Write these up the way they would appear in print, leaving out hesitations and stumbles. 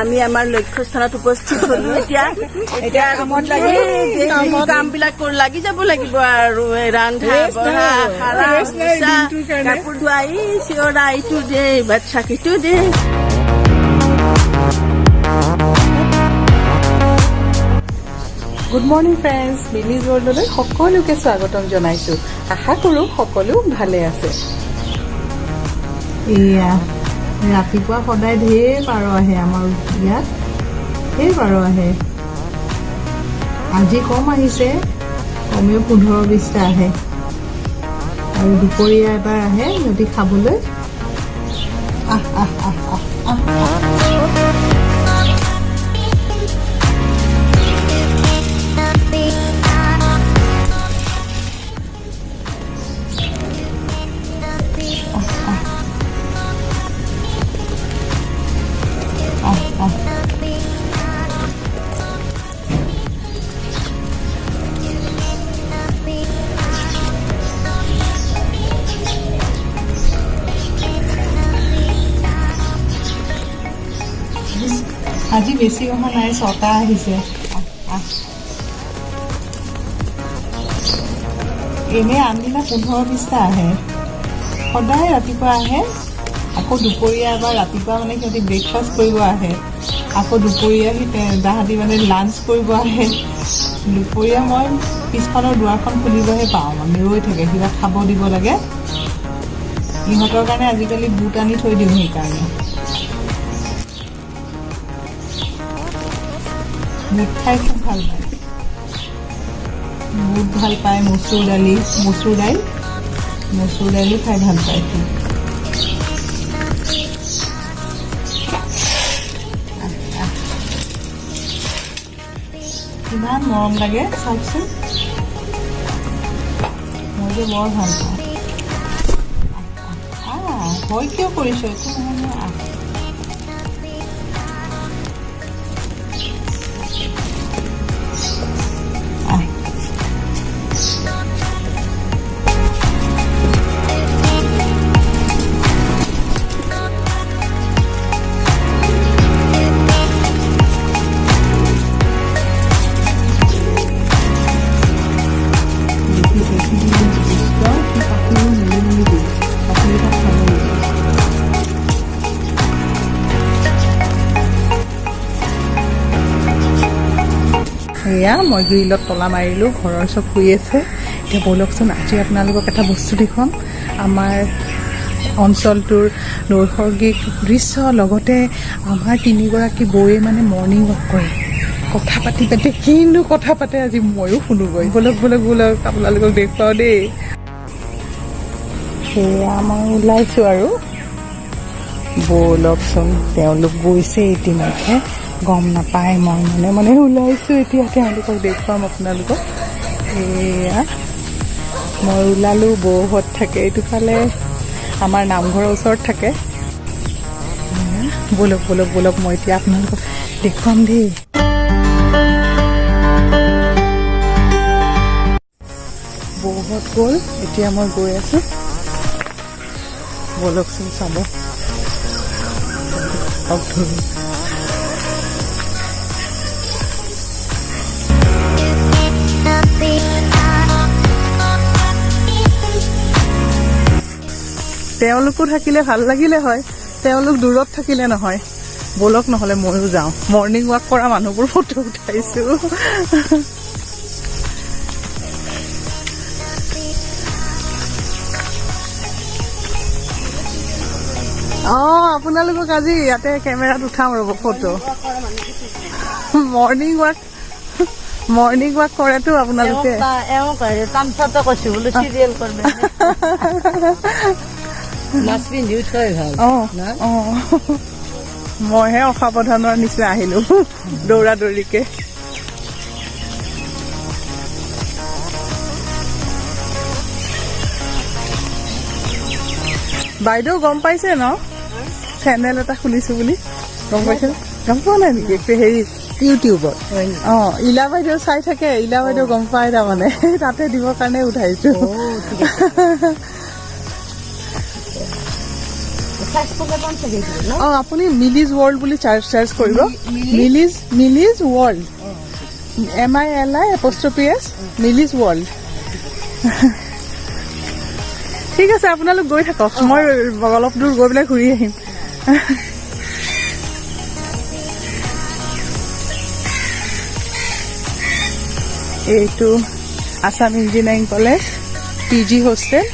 আমি আমাৰ লক্ষ্যস্থানত উপস্থিত হলো। এতিয়া কামবিলাক লাগি যাব লাগিব আৰু ৰন্ধা বঢ়া সাৰা মোচা কাপোৰ ধোৱা চিঞৰা ইটো দে বাচ্ছাক ইটো দে। গুড মৰ্ণিং ফ্ৰেণ্ডছ, মিলিজ ৱৰ্ল্ডলৈ সকলোকে স্বাগতম জনাইছোঁ। আশা কৰোঁ সকলো ভালে আছে। এয়া ৰাতিপুৱা সদায় ঢেৰ পাৰ আহে, আমাৰ ইয়াত ঢেৰ পাৰ আহে। আজি কম আহিছে, কমেও 15-20টা আহে আৰু দুপৰীয়া এবাৰ আহে সিহঁতি খাবলৈ। আজি বেছি অহা নাই, 6টা আহিছে। এনে আনদিনা 15-20টা আহে, সদায় ৰাতিপুৱা আহে। আকৌ দুপৰীয়া এবাৰ ৰাতিপুৱা মানে সিহঁতি ব্ৰেকফাষ্ট কৰিব আহে, আকৌ দুপৰীয়া তাহাঁতি মানে লাঞ্চ কৰিব আহে। দুপৰীয়া মই পিছফালৰ দুৱাৰখন খুলিবহে পাওঁ, মানে ৰৈ থাকে, কিবা খাব দিব লাগে। ইহঁতৰ কাৰণে আজিকালি বুট আনি থৈ দিওঁ, সেইকাৰণে বুট খাই খুব ভাল পায়। বুট ভাল পায়, মচুৰ দালি খাই ভাল পায়। কিমান মৰম লাগে চাওকচোন, মই যে বৰ ভাল পাওঁ। ভয় কিয় কৰিছ? একো নহয়। এয়া মই গ্ৰিলত তলা মাৰিলোঁ, ঘৰৰ চব শুই আছে। এতিয়া ব'লকচোন আজি আপোনালোকক এটা বস্তু দেখুৱাম। আমাৰ অঞ্চলটোৰ নৈসৰ্গিক দৃশ্য, লগতে আমাৰ 3গৰাকী বৌয়ে মানে মৰ্ণিং ৱাক কৰে। কথা পাতি কিনো কথা পাতে, আজি ময়ো শুনোগৈ। ব'লক আপোনালোকক দেখুৱাওঁ দেই। সেয়া মই ওলাইছোঁ আৰু ব'লকচোন, তেওঁলোক গৈছে ইতিমধ্যে, গম নাপায় মই মানে ওলাইছোঁ। এতিয়া তেওঁলোকক দেখুৱাম আপোনালোকক। এয়া মই ওলালোঁ, বৌহঁত থাকে এইটোফালে, আমাৰ নামঘৰৰ ওচৰত থাকে। ব'লক মই এতিয়া আপোনালোকক দেখুৱাম দেই। বৌহঁত গ'ল, এতিয়া মই গৈ আছোঁ। ব'লকচোন চাব। তেওঁলোকো থাকিলে ভাল লাগিলে হয়, তেওঁলোক দূৰত থাকিলে নহয়। ব'লক নহ'লে ময়ো যাওঁ, মৰ্ণিং ৱাক কৰা মানুহবোৰ ফটো উঠাইছোঁ। আপোনালোকক আজি ইয়াতে কেমেৰাত উঠাম ৰ'ব ফটো। মৰ্ণিং ৱাক কৰেতো আপোনালোকে। মইহে অসাৱধানৰ নিচিনা আহিলো দৌৰা দৌৰিকে। বাইদেউ গম পাইছে ন চেনেল এটা খুলিছো বুলি? গম পাইছে? গম পোৱা নাই নেকি? হেৰি ইউটিউবত। ইলা বাইদেউ চাই থাকে, ইলা বাইদেউ গম পাই, তাৰমানে তাতে দিবৰ কাৰণে উঠাইছো। অঁ আপুনি মিলিজ ৱৰ্ল্ড বুলি চাৰ্চ কৰিব মিলিজ ৱৰ্ল্ড MILI_S মিলিজ ৱৰ্ল্ড ঠিক আছে আপোনালোক গৈ থাকক মই অলপ দূৰ গৈ পেলাই ঘূৰি আহিম এইটো Assam engineering college PG hostel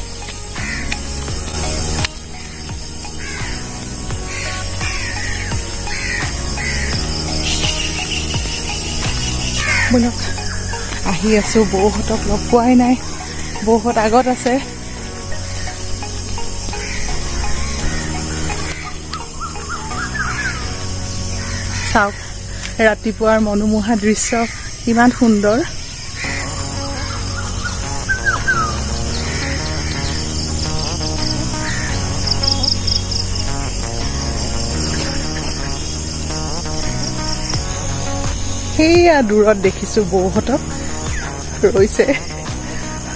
বলক আহি আছো বৌহঁতক লগ পোৱাই নাই বৌহঁত আগত আছে চাওক ৰাতিপুৱাৰ মনোমোহা দৃশ্য ইমান সুন্দৰ সেয়া দূৰত দেখিছো বৌহঁতক ৰৈছে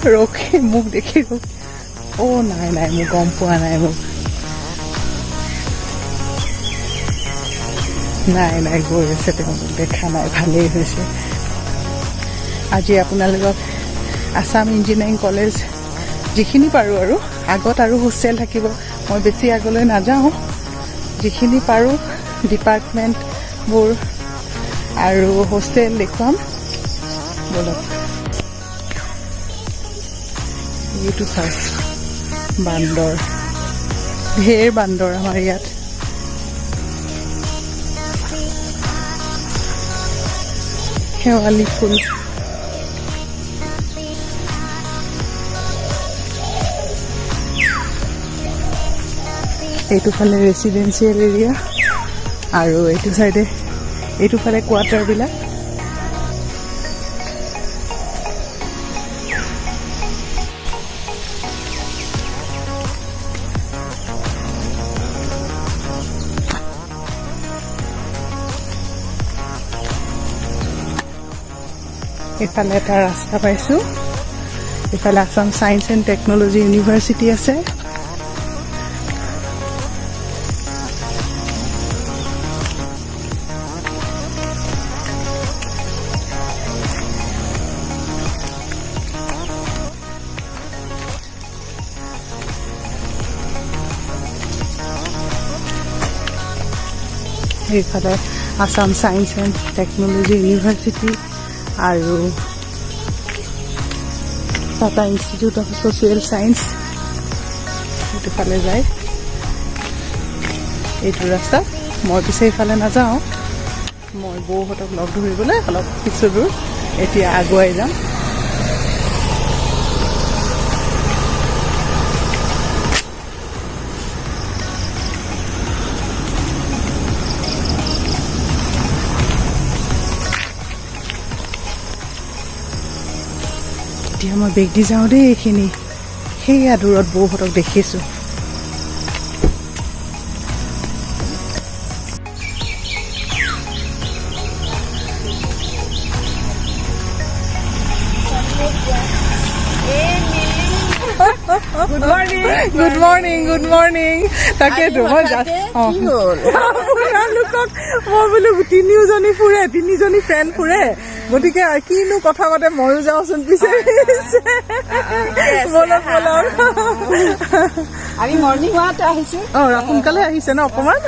ৰখি মোক দেখি নাই মোক গম পোৱা নাই মোক নাই গৈ আছে তেওঁলোক দেখা নাই ভালেই হৈছে আজি আপোনালোকক আসাম ইঞ্জিনিয়াৰিং কলেজ যিখিনি পাৰোঁ আৰু আগত আৰু হোষ্টেল থাকিব মই বেছি আগলৈ নাযাওঁ যিখিনি পাৰোঁ ডিপাৰ্টমেণ্টবোৰ আৰু হোষ্টেল দেখুৱাম বলক এইটো চাওক বান্দৰ ঢেৰ বান্দৰ আমাৰ ইয়াত শেৱালি ফুল এইটো ফালে ৰেচিডেঞ্চিয়েল এৰিয়া আৰু এইটো চাইডে এইটো ফালে কোৱাৰ্টাৰবিলাক এইফালে এটা ৰাস্তা পাইছোঁ এইফালে Assam science and technology university আছে এইফালে Assam science and technology university আৰু Tata institute of social science এইটো ফালে যায় এইটো ৰাস্তা মই পিছে এইফালে নাযাওঁ মই বৌহঁতক লগ ধৰিবলৈ অলপ কিছু দূৰ এতিয়া আগুৱাই যাম এতিয়া মই বেগ দি যাওঁ দেই এইখিনি সেয়া দূৰত বৌহঁতক দেখিছোঁ গুড মৰ্ণিং তাকেতো মই আপোনালোকক মই বোলো তিনিজনী ফ্ৰেণ্ড ফুৰে গতিকে কিনো কথা পাতে ময়ো যাওঁচোন পিছে আমি মৰ্ণিং ৱাকত আহিছো সোনকালে আহিছে ন অকমান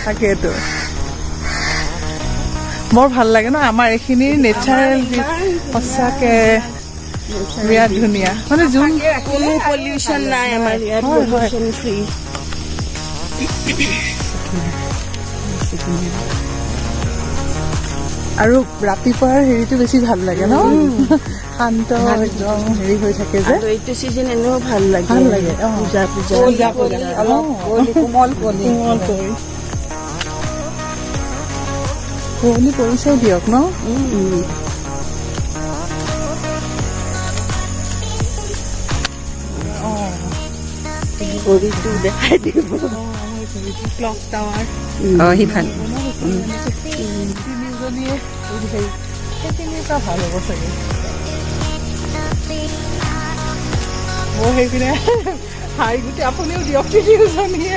তাকেতো বৰ ভাল লাগে ন আমাৰ এইখিনি নেচাৰেল সঁচাকে বিৰাট ধুনীয়া মানে যোন কোনো পলিউশ্যন নাই আমাৰ ইয়াত পলিউশ্যন ফ্ৰী আৰু ৰাতিপুৱাৰ হেৰিটো বেছি ভাল লাগে ন শান্ত একদম হেৰি হৈ থাকে যে এইটো চিজন এনেও ভাল লাগে পূজা কোমল কুঁৱলী পৰিছে দিয়ক ন ঘড়ীটো দেখাই দিব ক্লক টাৱাৰ সিফালে তিনিজনীয়ে সেইখিনিটা ভাল হ'ব চাগে মই সেইপিনে হাই গোটেই আপুনিও দিয়ক তিনিওজনীয়ে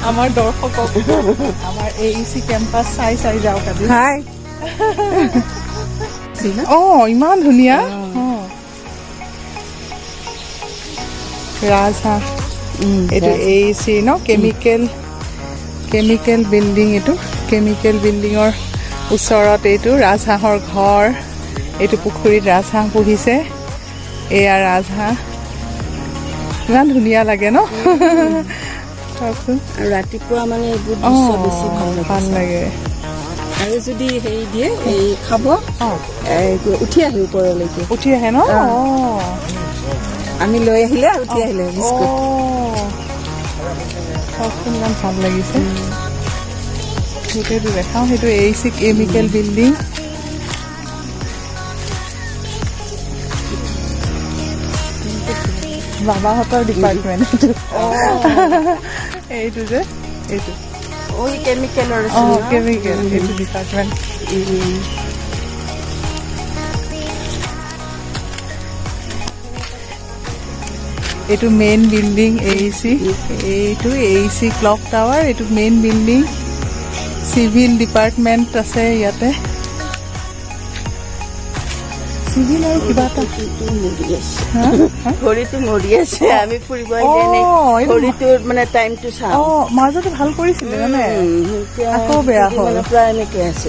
আমাৰ দৰ্শকক আমাৰ AEC কেম্পাছ চাই যাওক আজি হাই ইমান ধুনীয়া ৰাজহাঁহ এইটো AEC ন কেমিকেল বিল্ডিং এইটো কেমিকেল বিল্ডিঙৰ ওচৰত এইটো ৰাজহাঁহৰ ঘৰ এইটো পুখুৰীত ৰাজহাঁহ পুহিছে এয়া ৰাজহাঁহ ইমান ধুনীয়া লাগে ন চাওকচোন ৰাতিপুৱা মানে এইবোৰ দৃশ্য বেছি ভাল লাগে আৰু যদি হেৰি দিয়ে এই খাব উঠি আহে ওপৰলৈকে উঠি আহে ন আমি লৈ আহিলে উঠি আহিলে বিস্কুট চাওকচোন ইমান ভাল লাগিছে সেইটোৱেতো দেখাওঁ সেইটো AEC কেমিকেল বিল্ডিং বাবাহঁতৰ ডিপাৰ্টমেণ্ট এইটো যে এইটো কেমিকেলৰ কেমিকেল এইটো ডিপাৰ্টমেণ্ট এইটো মেইন বিল্ডিং AEC এইটো AEC ক্লক টাৱাৰ এইটো মেইন বিল্ডিং চিভিল ডিপাৰ্টমেণ্ট আছে ইয়াতে চিভিল আৰু কিবা এটা ঘড়ীটো মৰি আছে আমি ফুৰিব আহিলে ঘড়ীটোৰ মানে টাইমটো চাওঁ মাজতে ভাল কৰিছিলে মানে আকৌ বেয়া হ'ল প্ৰায় এনেকে আছে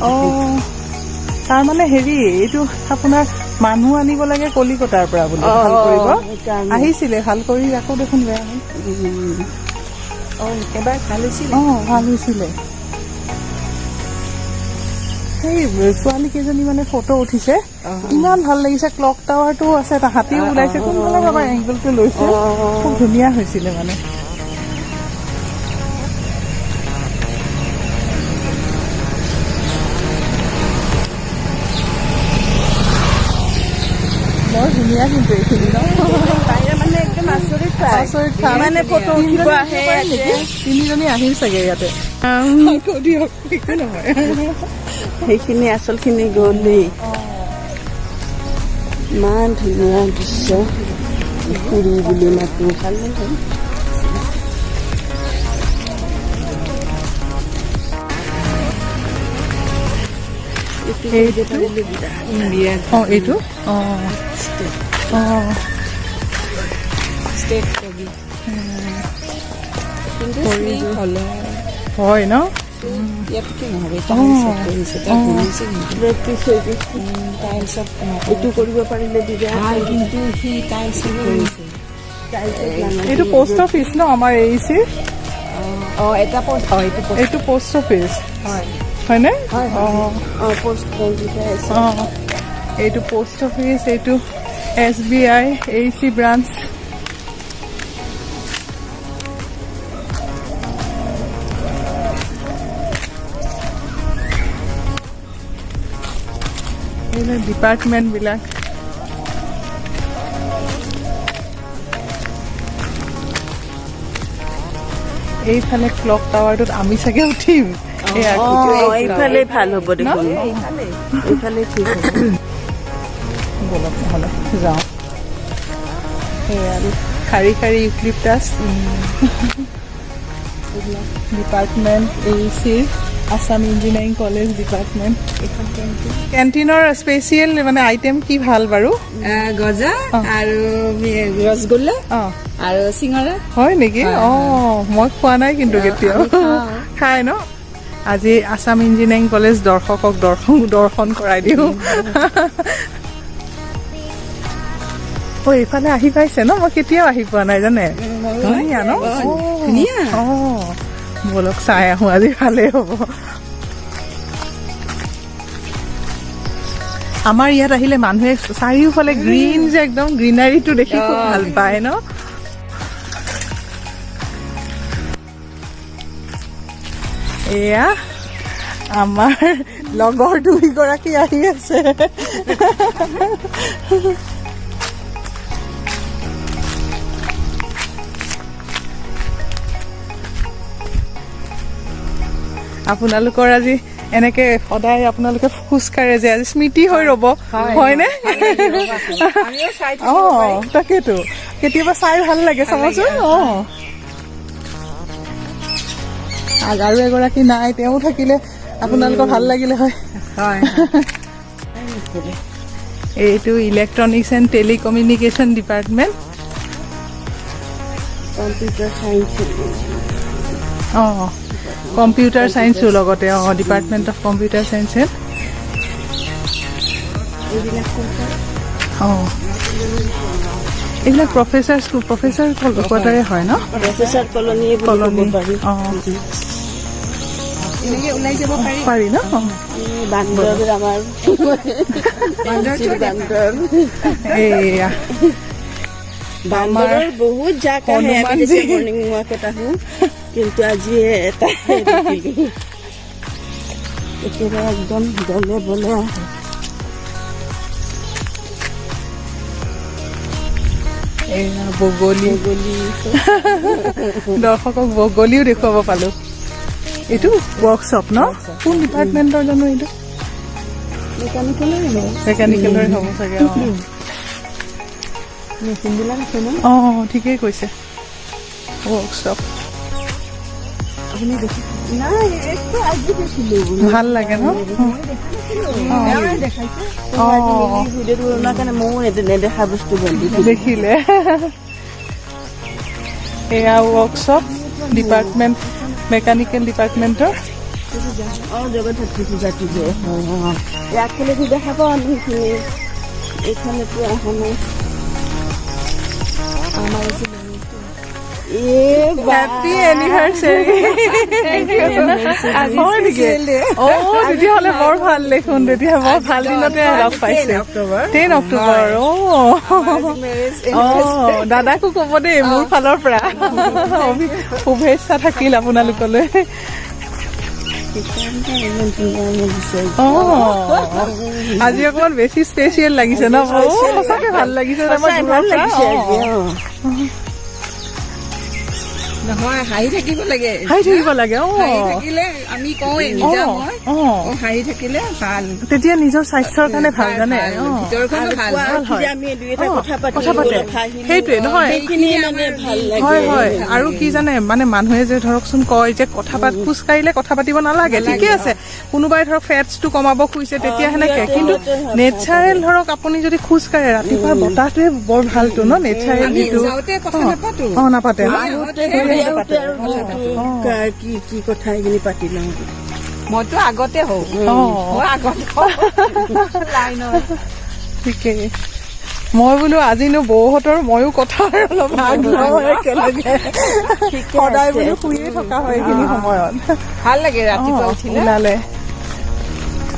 তাৰমানে হেৰি এইটো আপোনাৰ মানুহ আনিব লাগে কলিকতাৰ পৰা বুলি ভাল কৰিব আহিছিলে ভাল কৰি আকৌ দেখোন বেয়া হ'ল এবাৰ ভাল হৈছিল ভাল হৈছিলে সেই ছোৱালী কেইজনী মানে ফটো উঠিছে ইমান ভাল লাগিছে ক্লক টাৱাৰটো আছে এটা হাতীও ওলাইছে কোনফালে বাবা এংগলটো লৈছে খুব ধুনীয়া হৈছিলে মানে বৰ ধুনীয়া কিন্তু এইখিনি মানে একদম আচৰিত মানে ফটো উঠিব আহে তিনিজনী আহিল চাগে ইয়াতে নহয় সেইখিনি আচলখিনি গ'লেই ইমান ধুনীয়া দৃশ্য ফুৰি বুলি মাতো ভাল নহয় এইটো হয় ন এইটো কৰিব পাৰিলে এইটো পোষ্ট অফিচ ন আমাৰ AEC এইটো পোষ্ট অফিচ হয়নে এইটো পোষ্ট অফিচ এইটো SBI AEC ব্ৰাঞ্চ ডিপাৰ্টমেণ্ট বিলাক এইফালে ক্লক টাৱাৰটোত আমি চাগে উঠিম এইফালে ভাল হ'ব দেখোন এইফালে ঠিক বলক নহ'লে যাওঁ সেয়া আৰু শাৰী শাৰী eucalyptus department AEC Assam engineering college department এইখন কেণ্টিনৰ স্পেচিয়েল মানে আইটেম কি ভাল বাৰু গজা আৰু ৰসগোল্লা আৰু চিঙৰা হয় নেকি মই খোৱা নাই কিন্তু কেতিয়াও খাই ন আজি আসাম ইঞ্জিনিয়াৰিং কলেজ দৰ্শকক দৰ্শন কৰাই দিওঁ এইফালে আহি পাইছে ন মই কেতিয়াও আহি পোৱা নাই জানে ধুনীয়া ন বলক চাই আহোঁ আজি ভালেই হ'ব আমাৰ ইয়াত আহিলে মানুহে চাৰিওফালে গ্ৰীণ যে একদম গ্ৰীনাৰীটো দেখি খুব ভাল পায় ন এয়া আমাৰ লগৰ দুইগৰাকী আহি আছে আপোনালোকৰ আজি এনেকে সদায় আপোনালোকে খোজকাঢ়ে যে আজি স্মৃতি হৈ ৰ'ব হয়নে আমিও চাই অ তাকেতো কেতিয়াবা চাই ভাল লাগে চাবচোন আৰু এগৰাকী নাই তেওঁ থাকিলে আপোনালোকৰ ভাল লাগিলে হয় এইটো electronics and telecommunication department computer science computer চাইন্সো লগতে ডিপাৰ্টমেণ্ট অফ কম্পিউটাৰ চাইন্স এইবিলাক প্ৰফেচাৰ কোৱাৰ্টাৰে হয় ন প্ৰফেচাৰ কলনী এনেকে ওলাই যাব পাৰি ন বান্দৰ আমাৰ এয়া বান্দৰৰ বহুত জাক আহে আমি মৰ্ণিং ৱাকত আহোঁ কিন্তু আজি এটা একেবাৰে একদম দলে বলে আহে এয়া বগলী দৰ্শকক বগলীও দেখুৱাব পালো এইটো ৱৰ্কশ্বপ ন কোন ডিপাৰ্টমেণ্টৰ জানো এইটো মেকানিকেলৰে হ'ব চাগে মেচিনবিলাক আছে ন ঠিকেই কৈছে ৱৰ্কশ্বপ আপুনি দেখি নাই এইটো আজি দেখিলোঁ ভাল লাগে ন ভিডিঅ'টো কাৰণে ময়ো নেদেখা বস্তু দেখিলে এয়া ৱৰ্কশ্বপ ডিপাৰ্টমেণ্ট মেকানিকেল ডিপাৰ্টমেণ্টৰ জগতধাত্ৰী পূজাটো যে আগফালেদি দেখা পাওঁ আমি সেইখিনি এইখনেতো অহা নাই আমাৰ হেপী এনিভাৰ্চাৰী তেতিয়াহ'লে বৰ ভাল দেখোন তেতিয়া বৰ ভাল দিনতে লগ পাইছে 10 অক্টোবৰ দাদাকো ক'ব দেই মোৰ ফালৰ পৰা শুভেচ্ছা থাকিল আপোনালোকলৈ আজি অকমান বেছি স্পেচিয়েল লাগিছে ন সঁচাকে ভাল লাগিছে নহয় হাঁহি থাকিব লাগে থাকিলে আমি কওঁ হাঁহি থাকিলে ভাল তেতিয়া নিজৰ স্বাস্থ্যৰ কাৰণে ভাল জানে সেইটোৱে নহয় হয় হয় আৰু কি জানে মানে মানুহে যে ধৰকচোন কয় যে খোজ কাঢ়িলে কথা পাতিব নালাগে ঠিকে আছে কোনোবাই ধৰক ফেটছটো কমাব খুজিছে তেতিয়া সেনেকে কিন্তু নেচাৰেল ধৰক আপুনি যদি খোজ কাঢ়ে ৰাতিপুৱা বতাহটোৱে বৰ ভালটো ন নেচাৰেল যিটো নাপাতে কি কথা এইখিনি পাতি লওঁ মইতো আগতে হওঁ ঠিকেই মই বোলো আজিনো বৌহঁতৰ ময়ো কথা অলপ ভাগ লওঁ একেলগে সদায় বোলো শুইয়ে থকা হয় এইখিনি সময়ত ভাল লাগে ৰাতিপুৱা ওলালে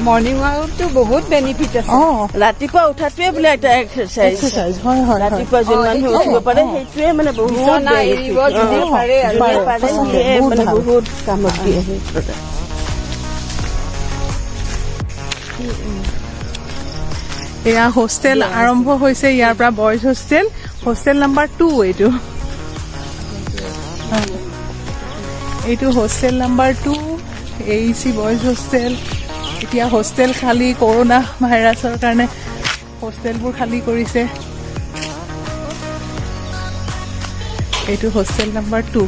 মৰ্ণিং ৱাকতো বহুত বেনিফিট আছে ৰাতিপুৱা উঠাটোৱে বোলে এটা এক্সাৰচাইজ হয় হয় ৰাতিপুৱা যোন মানুহে উঠিব পাৰে সেইটোৱে মানে বহুত বহুত কামত দিয়ে এয়া হোষ্টেল আৰম্ভ হৈছে ইয়াৰ পৰা বয়জ হোষ্টেল নাম্বাৰ 2 এইটো hostel number 2 AEC boys hostel এতিয়া হোষ্টেল খালী কৰোণা ভাইৰাছৰ কাৰণে হোষ্টেলবোৰ খালী কৰিছে এইটো হোষ্টেল নাম্বাৰ 2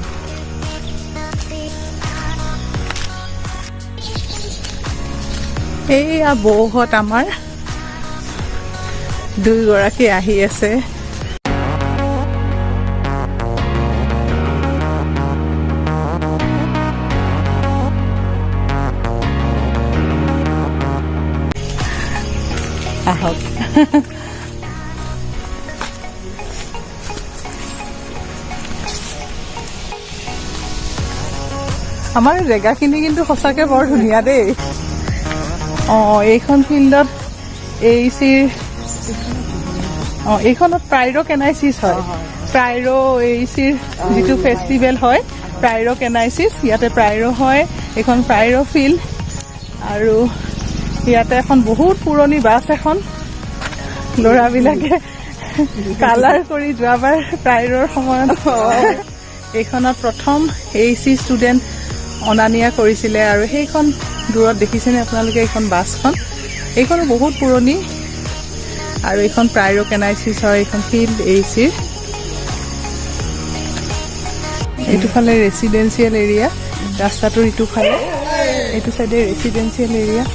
এইয়া বৌহঁত আমাৰ দুইগৰাকী আহি আছে আহক আমাৰ জেগাখিনি কিন্তু সঁচাকে বৰ ধুনীয়া দেই এইখন ফিল্ডত AECৰ এইখনত প্ৰাইৰক এনাইচিছ হয় প্ৰাইৰ AECৰ যিটো ফেষ্টিভেল হয় প্ৰাইৰক এনাইচিছ ইয়াতে প্ৰাইৰ হয় এইখন প্ৰাইৰ ফিল্ড আৰু ইয়াতে এখন বহুত পুৰণি বাছ এখন ল'ৰাবিলাকে কালাৰ কৰি যোৱাবাৰ প্ৰাইৰৰ সময়ত এইখনত প্ৰথম AEC ষ্টুডেণ্ট অনা নিয়া কৰিছিলে আৰু সেইখন দূৰত দেখিছেনে আপোনালোকে এইখন বাছখন, এইখনো বহুত পুৰণি আৰু এইখন প্ৰায়ৰ কেনাইচিছ হয়, এইখন ফিল্ড ACৰ। এইটো ফালে ৰেচিডেঞ্চিয়েল এৰিয়া, ৰাস্তাটোৰ ইটো ফালে এইটো চাইডে ৰেচিডেঞ্চিয়েল এৰিয়া।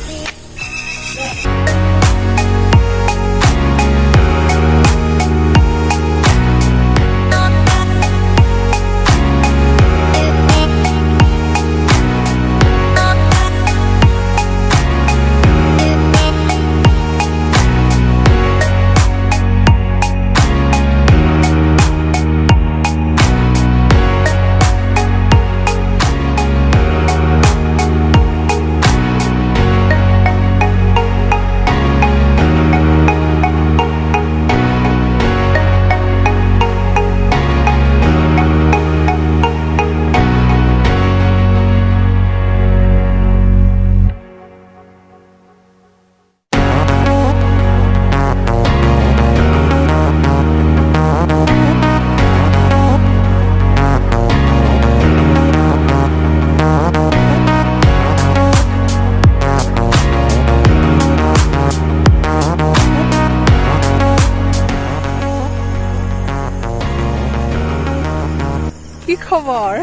কি খবৰ?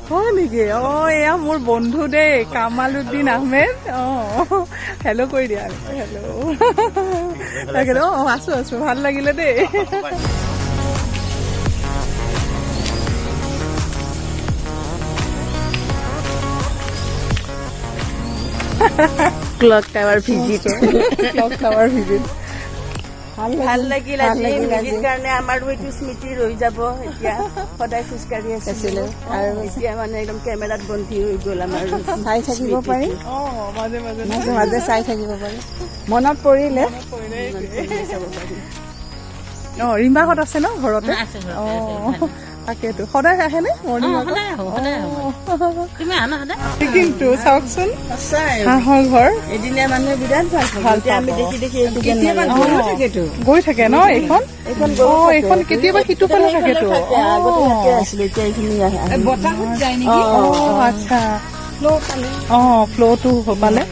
হয় নেকি? এয়া মোৰ বন্ধু দেই, কামালুদ্দিন আহমেদ। হেল্ল' কৰি দিয়া। হেল্ল' তাকে আছো ভাল লাগিলে দেই। Clock tower visit. Clock tower visit ভাল লাগিল আজি ভিজিট কাৰণে। আমাৰো এইটো স্মৃতি ৰৈ যাব। এতিয়া সদায় খোজকাঢ়ি আছিলে আৰু এতিয়া মানে একদম কেমেৰাত বন্দী হৈ গ'ল। আমাৰ চাই থাকিব পাৰি, মাজে মাজে মাজে মাজে চাই থাকিব পাৰি, মনত পৰিলে চাব পাৰি। ৰিম্বাহঁত আছে ন ঘৰতে? তাকেতো সদায় আহেনে মৰ্ণিং ৱাকত? কিন্তু চাওকচোন হাঁহৰ ঘৰ এদিনীয়া মানুহে বিৰাট ভাল পায়। আমি দেখি দেখি গৈ থাকে ন এইখন? এইখন কেতিয়াবা সিটো ফালে থাকেতো। বতাহত যায় নেকি? আচ্ছা, ফ্ল'টো পালে।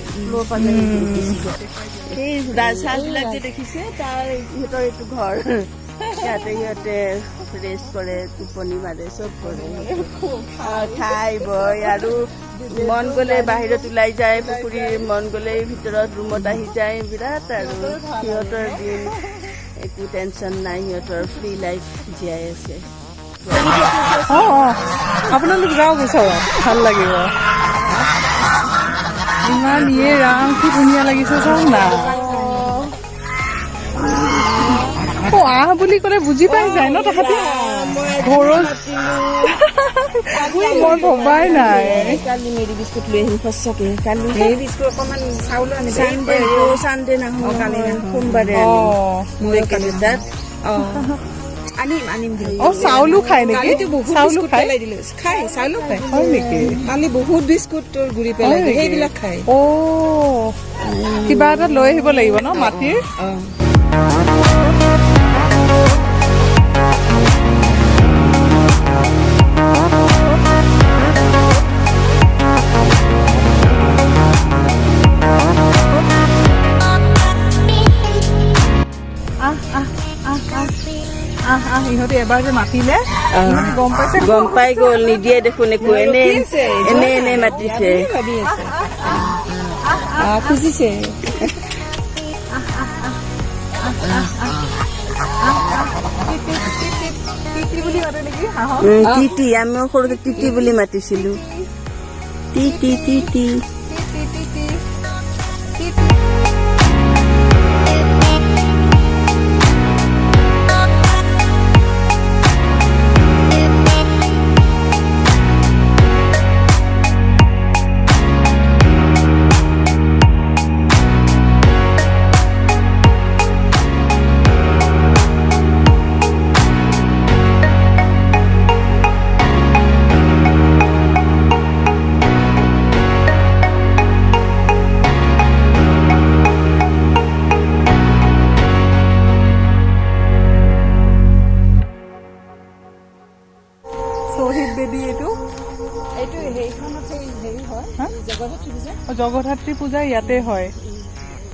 এই ৰাজহাঁহ বিলাক যে দেখিছে, তাৰ সিহঁতৰ এইটো ঘৰ। সিহঁতে ৰেষ্ট কৰে, টোপনি মাৰে, চব কৰে, খাই বয় আৰু মন গ'লে বাহিৰত ওলাই যায়, পুখুৰীৰ মন গ'লে ভিতৰত ৰুমত আহি যায়। বিৰাট আৰু সিহঁতৰ দিন, একো টেনশ্যন নাই, সিহঁতৰ ফ্ৰী লাইফ জীয়াই আছে। আপোনালোক যাওক ওচৰত, ভাল লাগিব। ইমান ৰাম কি ধুনীয়া লাগিছে চাওক না। আহ বুলি ক'লে বুজি পাই যায় ন তাহাঁতি? ঘৰত মই ভবাই নাই। কালি মেৰি বিস্কুট লৈ আহিম সঁচাকে। কালি মেৰি বিস্কুট অকণমান চাউল আনিব। চানডে নাহো, কালি সোমবাৰে আনিম। চাউলো খায় নেকি? চাউলো খায়, চাউলো খায়। হয় নেকি? কালি বহুত বিস্কুট তোৰ গুৰি পেলাই সেইবিলাক খায়। কিবা এটা লৈ আহিব লাগিব ন মাটিৰ। ইহঁতে এবাৰ যে মাতিলে গম পাই গ'ল, নিদিয়ে দেখোন একো। এনে মাতিছে, খুজিছে। টিটি, আমিও সৰুতে টিটি বুলি মাতিছিলো। টি হা? জগদ্ধাত্ৰী পূজা ইয়াতে হয়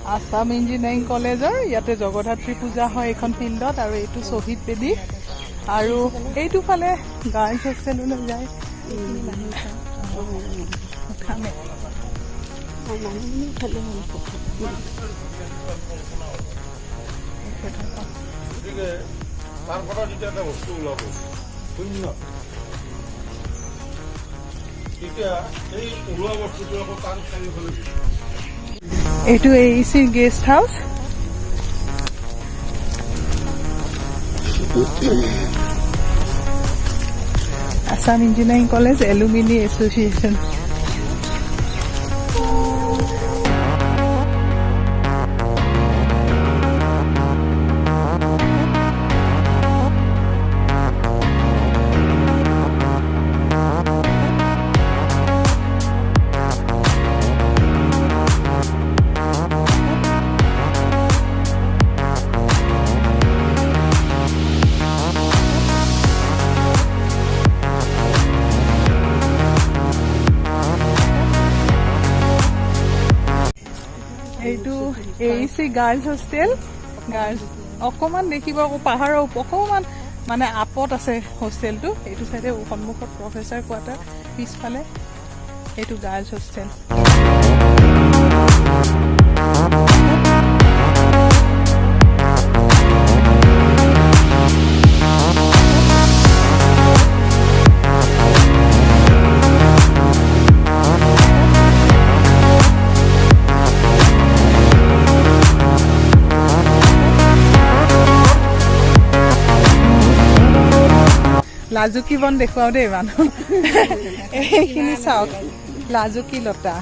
আছাম ইঞ্জিনিয়াৰিং কলেজৰ ইয়াতে জগদ্ধাত্ৰী পূজা হয় এইখন ফিল্ডত আৰু এইটো শ্বহীদ বেদী আৰু এইটো ফালে গাৰ্লছ হোষ্টেললৈ যায় খামে তাৰপৰা যেতিয়া এটা বস্তু ওলাব শূন্য তেতিয়া এই ওলোৱা বস্তুটো আকৌ তাৰ চাৰিওফালে এইটো AEC guest house Assam engineering college alumni association এইটো AEC গাৰ্লছ হোষ্টেল গাৰ্লছ অকণমান দেখিব আকৌ পাহাৰৰ অকণমান মানে আপত আছে হোষ্টেলটো এইটো চাইডে সন্মুখত প্ৰফেচাৰ কোৱাৰ্টাৰ পিছফালে এইটো গাৰ্লছ হোষ্টেল লাজুকী বন দেখুৱাও দেই মানুহ এইখিনি চাওক লাজুকী লতা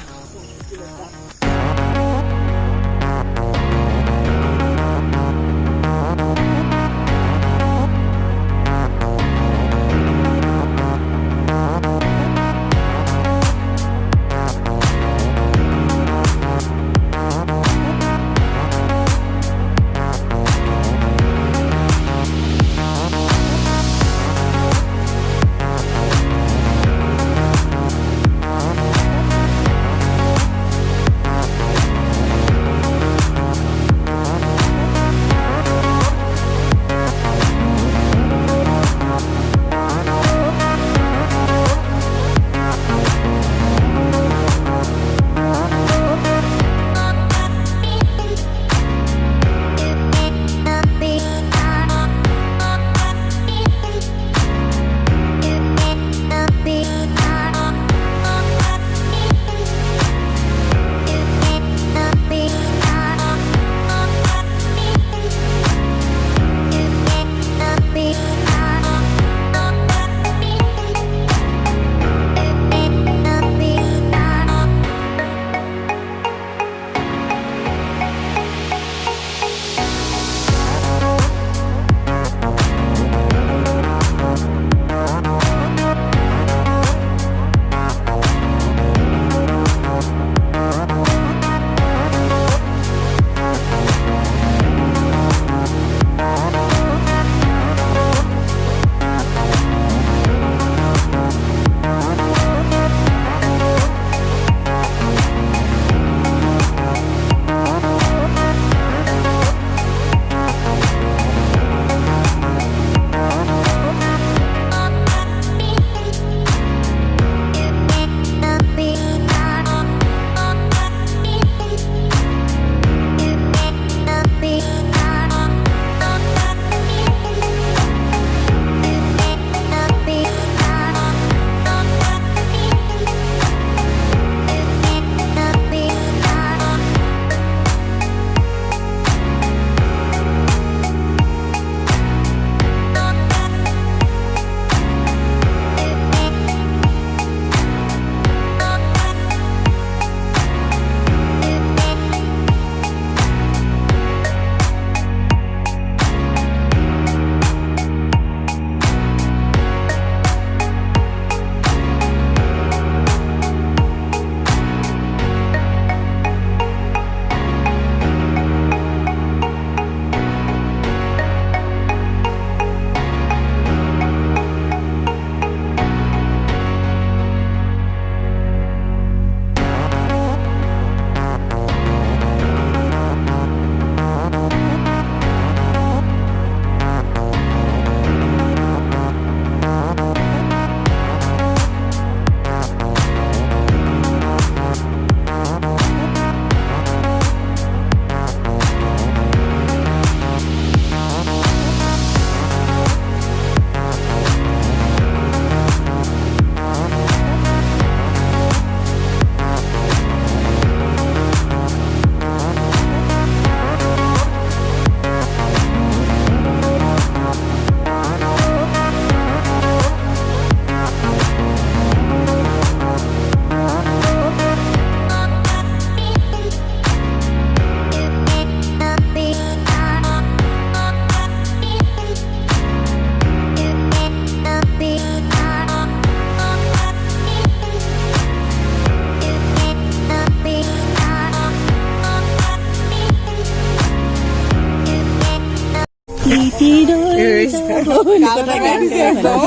কি ৰৈ যাব কথা গাইছে একদম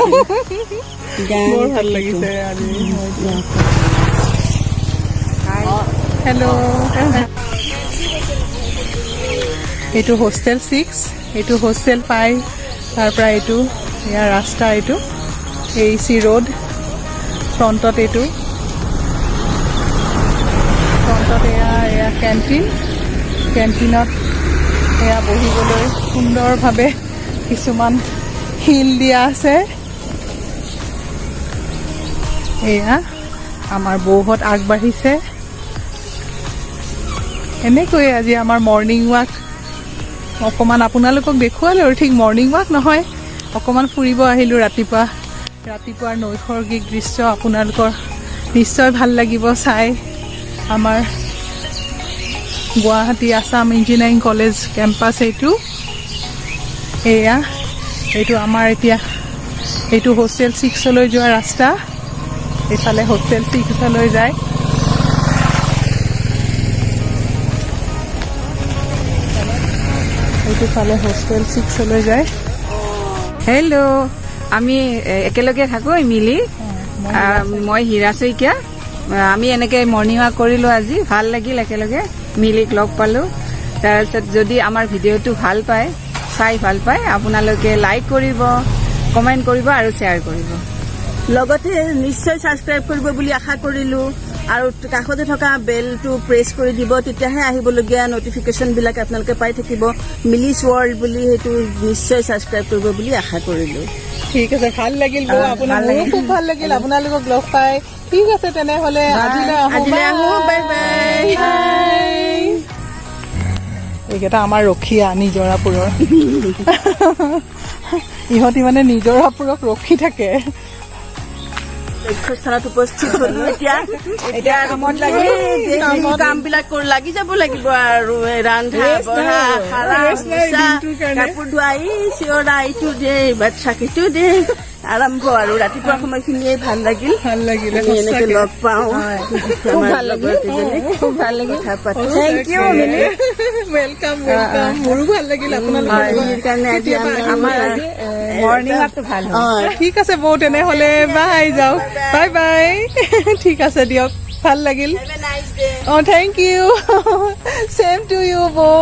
বৰ ভাল লাগিছে আজি হেল্ল' এইটো হোষ্টেল 6 এইটো হোষ্টেল 5 তাৰ পৰা এইটো ইয়াৰ ৰাস্তা এইটো AC ৰোড ফ্ৰণ্টত এইটো ফ্ৰণ্টত এয়া কেণ্টিনত এয়া বহিবলৈ সুন্দৰভাৱে কিছুমান শিল দিয়া আছে এয়া আমাৰ বৌহঁত আগবাঢ়িছে এনেকৈয়ে আজি আমাৰ মৰ্ণিং ৱাক অকণমান আপোনালোকক দেখুৱালোঁ আৰু ঠিক মৰ্ণিং ৱাক নহয় অকণমান ফুৰিব আহিলোঁ ৰাতিপুৱাৰ নৈসৰ্গিক দৃশ্য আপোনালোকৰ নিশ্চয় ভাল লাগিব চাই আমাৰ Guwahati Assam engineering college campus এইটো আমাৰ এতিয়া এইটো হোষ্টেল 6লৈ যোৱা ৰাস্তা এইফালে হোষ্টেল 6লৈ যায় এইটোফালে হোষ্টেল 6লৈ যায় হেল্ল' আমি একেলগে থাকোঁ মিলি মই হীৰা শইকীয়া আমি এনেকৈ মৰ্ণিং ৱাক কৰিলোঁ আজি ভাল লাগিল একেলগে মিলিক লগ পালোঁ তাৰপিছত যদি আমাৰ ভিডিঅ'টো ভাল পায় চাই ভাল পায় আপোনালোকে লাইক কৰিব কমেণ্ট কৰিব আৰু শ্বেয়াৰ কৰিব লগতে নিশ্চয় ছাবস্ক্ৰাইব কৰিব বুলি আশা কৰিলোঁ আৰু কাষতে থকা বেলটো প্ৰেছ কৰি দিব তেতিয়াহে আহিবলগীয়া নটিফিকেশ্যনবিলাক আপোনালোকে পাই থাকিব মিলিছ ৱৰ্ল্ড বুলি সেইটো নিশ্চয় ছাবস্ক্ৰাইব কৰিব বুলি আশা কৰিলোঁ ঠিক আছে ভাল লাগিল মোৰো খুব ভাল লাগিল আপোনালোকক লগ পাই ঠিক আছে তেনেহ'লে আজিলৈ আহোঁ বাই বাই এইকেইটা আমাৰ ৰখীয়া নিজৰাপুৰৰ ইহঁতি মানে নিজৰাপুৰক ৰখি থাকে স্থানত উপস্থিত হলো এতিয়া কামত লাগি কামবিলাক লাগি যাব লাগিব আৰু ৰন্ধা বঢ়া কাপোৰ ধোৱা চিঞৰা ইটো দে বাচ্ছাকিটো দে আৰম্ভ আৰু ৰাতিপুৱা সময়খিনিয়ে ভাল লাগিল এনেকে লগ পাওঁ খুব ভাল লাগিল কথা পাতো থেংক ইউ ৱেলকাম মোৰো ভাল লাগিল মৰ্ণিং ৱাকটো ভাল ঠিক আছে বৌ তেনেহ'লে বাই যাওক বাই বাই ঠিক আছে দিয়ক ভাল লাগিল thank you same to you বৌ